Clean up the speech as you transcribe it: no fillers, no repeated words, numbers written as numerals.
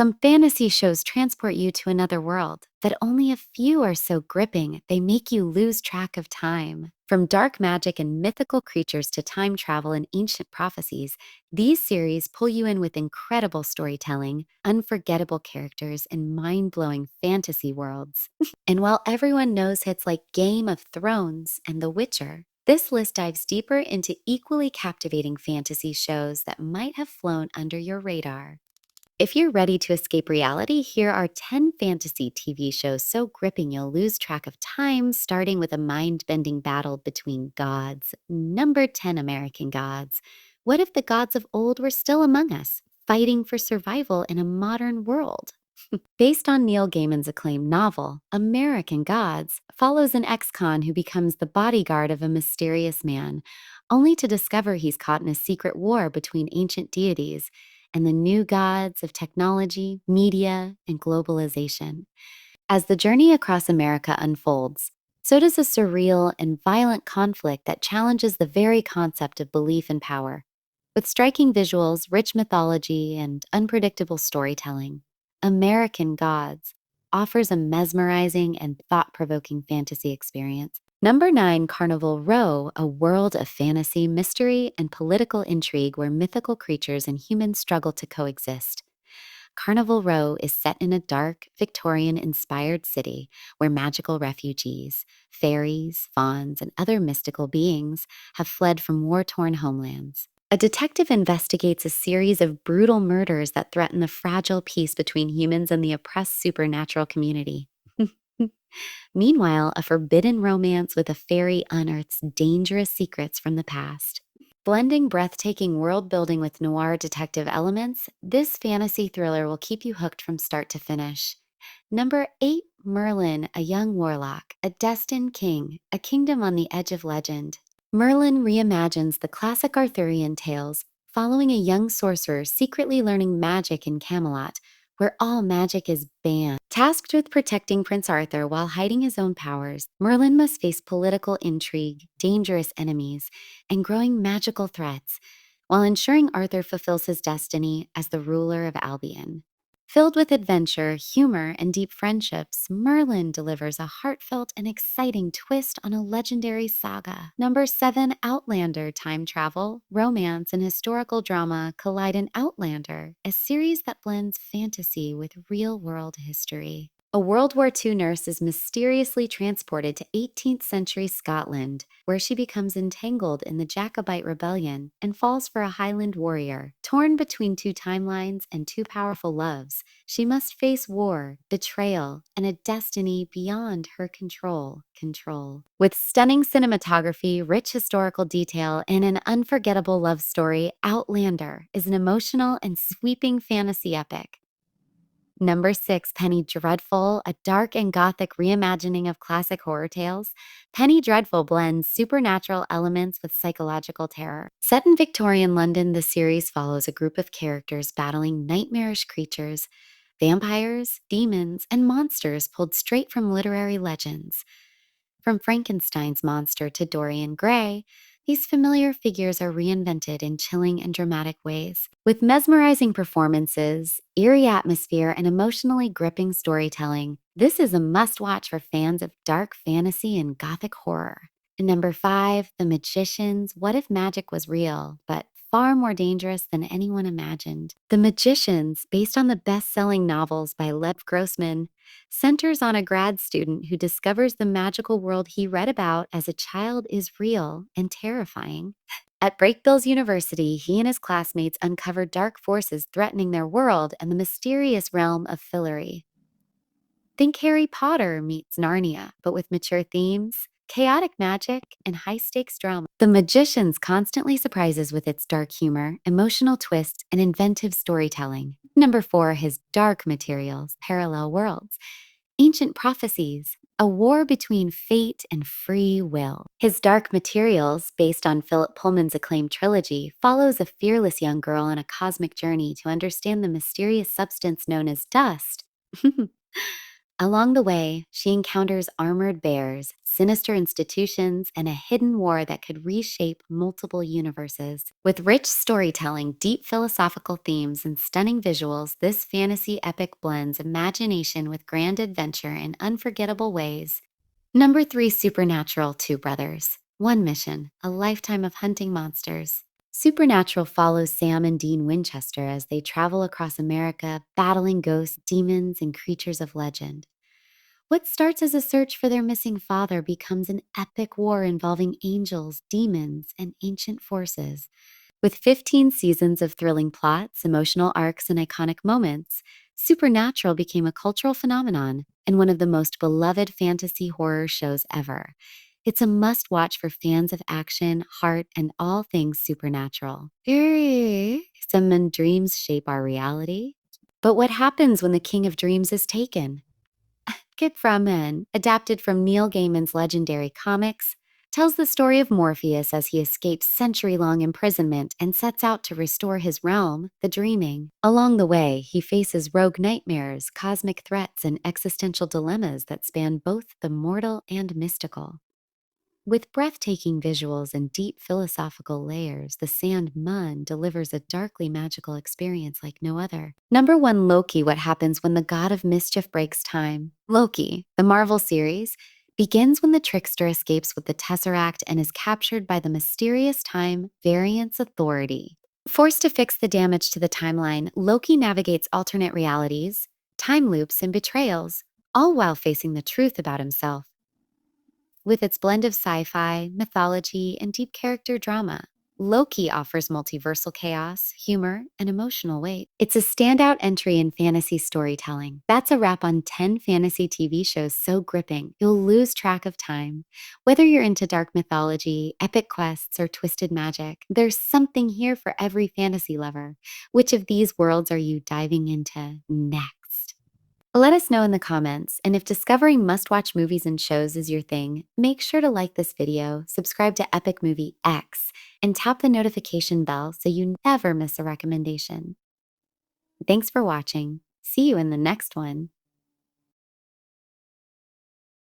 Some fantasy shows transport you to another world, but only a few are so gripping they make you lose track of time. From dark magic and mythical creatures to time travel and ancient prophecies, these series pull you in with incredible storytelling, unforgettable characters, and mind blowing fantasy worlds. And while everyone knows hits like Game of Thrones and The Witcher, this list dives deeper into equally captivating fantasy shows that might have flown under your radar. If you're ready to escape reality, here are 10 fantasy TV shows so gripping you'll lose track of time, starting with a mind bending battle between gods. Number 10, American Gods. What if the gods of old were still among us, fighting for survival in a modern world? Based on Neil Gaiman's acclaimed novel, American Gods follows an ex-con who becomes the bodyguard of a mysterious man, only to discover he's caught in a secret war between ancient deities and the new gods of technology, media, and globalization. As the journey across America unfolds, so does a surreal and violent conflict that challenges the very concept of belief and power. With striking visuals, rich mythology, and unpredictable storytelling, American Gods offers a mesmerizing and thought provoking fantasy experience. Number 9, Carnival Row, a world of fantasy, mystery, and political intrigue where mythical creatures and humans struggle to coexist. Carnival Row is set in a dark, Victorian inspired city where magical refugees, fairies, fauns, and other mystical beings have fled from war torn homelands. A detective investigates a series of brutal murders that threaten the fragile peace between humans and the oppressed supernatural community. Meanwhile, a forbidden romance with a fairy unearths dangerous secrets from the past. Blending breathtaking world building with noir detective elements, this fantasy thriller will keep you hooked from start to finish. Number 8, Merlin, a young warlock, a destined king, a kingdom on the edge of legend. Merlin reimagines the classic Arthurian tales, following a young sorcerer secretly learning magic in Camelot, where all magic is banned. Tasked with protecting Prince Arthur while hiding his own powers, Merlin must face political intrigue, dangerous enemies, and growing magical threats, while ensuring Arthur fulfills his destiny as the ruler of Albion. Filled with adventure, humor, and deep friendships, Merlin delivers a heartfelt and exciting twist on a legendary saga. Number 7, Outlander. Time travel, romance, and historical drama collide in Outlander, a series that blends fantasy with real-world history. A World War II nurse is mysteriously transported to 18th century Scotland, where she becomes entangled in the Jacobite rebellion and falls for a Highland warrior. Torn between two timelines and two powerful loves, she must face war, betrayal, and a destiny beyond her control. With stunning cinematography, rich historical detail, and an unforgettable love story, Outlander is an emotional and sweeping fantasy epic. Number 6, Penny Dreadful, a dark and gothic reimagining of classic horror tales. Penny Dreadful blends supernatural elements with psychological terror. Set in Victorian London, the series follows a group of characters battling nightmarish creatures, vampires, demons, and monsters pulled straight from literary legends. From Frankenstein's monster to Dorian Gray, these familiar figures are reinvented in chilling and dramatic ways. With mesmerizing performances, eerie atmosphere, and emotionally gripping storytelling, this is a must-watch for fans of dark fantasy and gothic horror. And number 5, The Magicians. What if magic was real, but far more dangerous than anyone imagined? The Magicians, based on the best-selling novels by Lev Grossman, centers on a grad student who discovers the magical world he read about as a child is real and terrifying. At Brakebills University, he and his classmates uncover dark forces threatening their world and the mysterious realm of Fillory. Think Harry Potter meets Narnia, but with mature themes, chaotic magic, and high-stakes drama. The Magicians constantly surprises with its dark humor, emotional twists, and inventive storytelling. Number 4, his dark materials, parallel worlds. Ancient prophecies, a war between fate and free will. His Dark Materials, based on Philip Pullman's acclaimed trilogy, follows a fearless young girl on a cosmic journey to understand the mysterious substance known as dust. Along the way, she encounters armored bears, sinister institutions, and a hidden war that could reshape multiple universes. With rich storytelling, deep philosophical themes, and stunning visuals, this fantasy epic blends imagination with grand adventure in unforgettable ways. Number 3, Supernatural: Two Brothers. One mission, a lifetime of hunting monsters. Supernatural follows Sam and Dean Winchester as they travel across America, battling ghosts, demons, and creatures of legend. What starts as a search for their missing father becomes an epic war involving angels, demons, and ancient forces. With 15 seasons of thrilling plots, emotional arcs, and iconic moments, Supernatural became a cultural phenomenon and one of the most beloved fantasy horror shows ever. It's a must watch for fans of action, heart, and all things supernatural. Some dreams shape our reality. But what happens when the king of dreams is taken? Skip from and adapted from Neil Gaiman's legendary comics, tells the story of Morpheus as he escapes century-long imprisonment and sets out to restore his realm, the dreaming. Along the way, he faces rogue nightmares, cosmic threats, and existential dilemmas that span both the mortal and mystical. With breathtaking visuals and deep philosophical layers, The Sandman delivers a darkly magical experience like no other. Number 1, Loki: What Happens When the God of Mischief Breaks Time. Loki, the Marvel series, begins when the trickster escapes with the Tesseract and is captured by the mysterious Time Variance Authority. Forced to fix the damage to the timeline, Loki navigates alternate realities, time loops, and betrayals, all while facing the truth about himself. With its blend of sci-fi, mythology, and deep character drama, Loki offers multiversal chaos, humor, and emotional weight. It's a standout entry in fantasy storytelling. That's a wrap on 10 fantasy TV shows so gripping, you'll lose track of time. Whether you're into dark mythology, epic quests, or twisted magic, there's something here for every fantasy lover. Which of these worlds are you diving into next? Let us know in the comments, and if discovering must-watch movies and shows is your thing, make sure to like this video, subscribe to EpicmovieX, and tap the notification bell so you never miss a recommendation. Thanks for watching. See you in the next one.